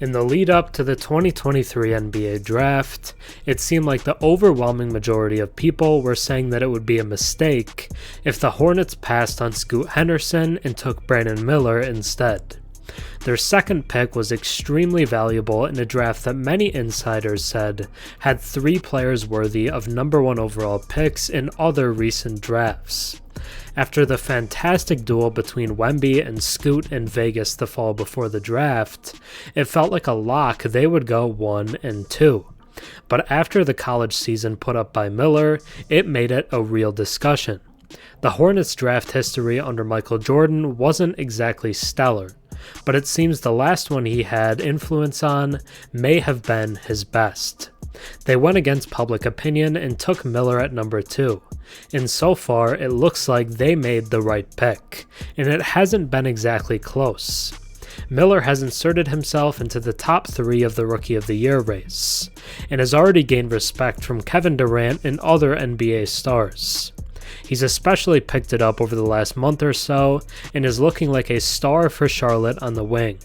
In the lead up to the 2023 NBA draft, it seemed like the overwhelming majority of people were saying that it would be a mistake if the Hornets passed on Scoot Henderson and took Brandon Miller instead. Their second pick was extremely valuable in a draft that many insiders said had 3 players worthy of number 1 overall picks in other recent drafts. After the fantastic duel between Wemby and Scoot in Vegas the fall before the draft, it felt like a lock they would go 1 and 2. But after the college season put up by Miller, it made it a real discussion. The Hornets' draft history under Michael Jordan wasn't exactly stellar, but it seems the last one he had influence on may have been his best. They went against public opinion and took Miller at number 2, and so far it looks like they made the right pick, and it hasn't been exactly close. Miller has inserted himself into the top 3 of the Rookie of the Year race, and has already gained respect from Kevin Durant and other NBA stars. He's especially picked it up over the last month or so, and is looking like a star for Charlotte on the wing.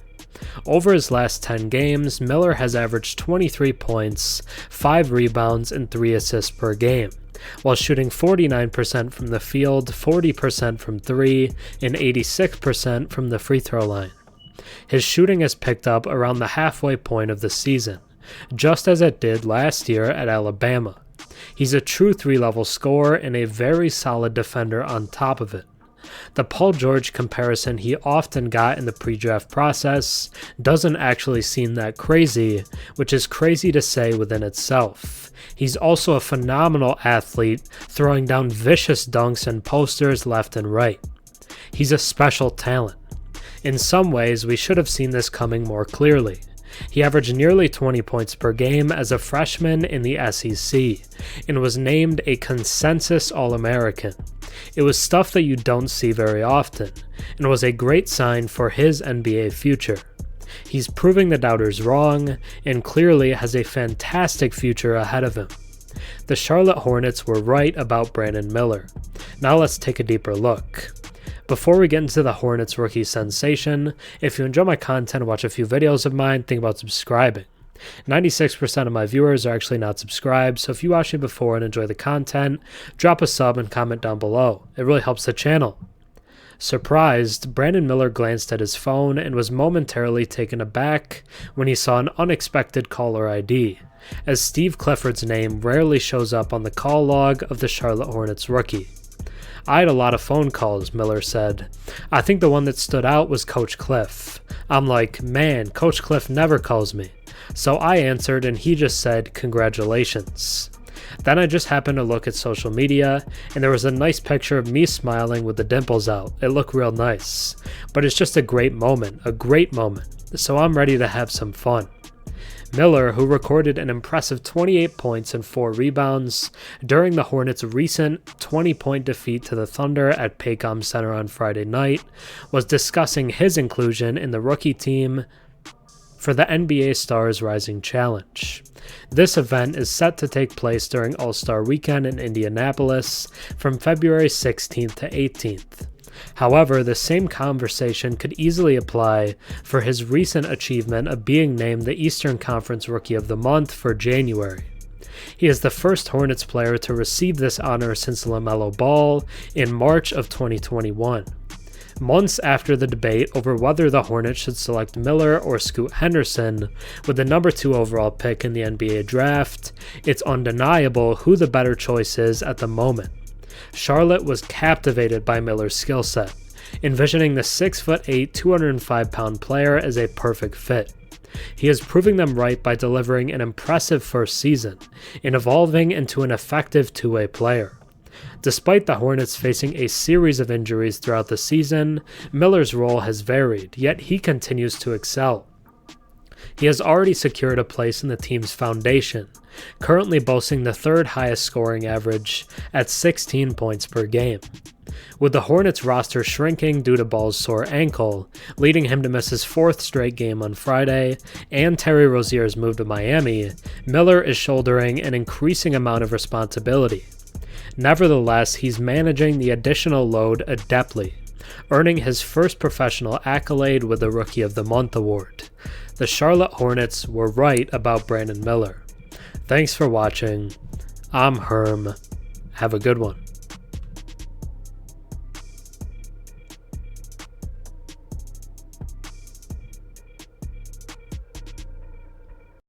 Over his last 10 games, Miller has averaged 23 points, 5 rebounds, and 3 assists per game, while shooting 49% from the field, 40% from 3, and 86% from the free throw line. His shooting has picked up around the halfway point of the season, just as it did last year at Alabama. He's a true 3-level scorer and a very solid defender on top of it. The Paul George comparison he often got in the pre-draft process doesn't actually seem that crazy, which is crazy to say within itself. He's also a phenomenal athlete, throwing down vicious dunks and posters left and right. He's a special talent. In some ways, we should have seen this coming more clearly. He averaged nearly 20 points per game as a freshman in the SEC, and was named a consensus All-American. It was stuff that you don't see very often, and was a great sign for his NBA future. He's proving the doubters wrong, and clearly has a fantastic future ahead of him. The Charlotte Hornets were right about Brandon Miller. Now let's take a deeper look. Before we get into the Hornets rookie sensation, if you enjoy my content and watch a few videos of mine, think about subscribing. 96% of my viewers are actually not subscribed, so if you watched me before and enjoy the content, drop a sub and comment down below. It really helps the channel. Surprised, Brandon Miller glanced at his phone and was momentarily taken aback when he saw an unexpected caller ID, as Steve Clifford's name rarely shows up on the call log of the Charlotte Hornets rookie. "I had a lot of phone calls," Miller said. "I think the one that stood out was Coach Cliff. I'm like, man, Coach Cliff never calls me." So I answered and he just said, "Congratulations." Then I just happened to look at social media and there was a nice picture of me smiling with the dimples out. It looked real nice. But it's just a great moment. So I'm ready to have some fun. Miller, who recorded an impressive 28 points and 4 rebounds during the Hornets' recent 20-point defeat to the Thunder at Paycom Center on Friday night, was discussing his inclusion in the rookie team for the NBA Stars Rising Challenge. This event is set to take place during All-Star Weekend in Indianapolis from February 16th to 18th. However, the same conversation could easily apply for his recent achievement of being named the Eastern Conference Rookie of the Month for January. He is the first Hornets player to receive this honor since LaMelo Ball in March of 2021. Months after the debate over whether the Hornets should select Miller or Scoot Henderson with the number 2 overall pick in the NBA draft, it's undeniable who the better choice is at the moment. Charlotte was captivated by Miller's skill set, envisioning the 6'8", 205-pound player as a perfect fit. He is proving them right by delivering an impressive first season and evolving into an effective two-way player. Despite the Hornets facing a series of injuries throughout the season, Miller's role has varied, yet he continues to excel. He has already secured a place in the team's foundation, currently boasting the 3rd highest scoring average at 16 points per game. With the Hornets roster shrinking due to Ball's sore ankle, leading him to miss his 4th straight game on Friday, and Terry Rozier's move to Miami, Miller is shouldering an increasing amount of responsibility. Nevertheless, he's managing the additional load adeptly, earning his first professional accolade with the Rookie of the Month award. the Charlotte Hornets were right about Brandon Miller. Thanks for watching. I'm Herm. Have a good one.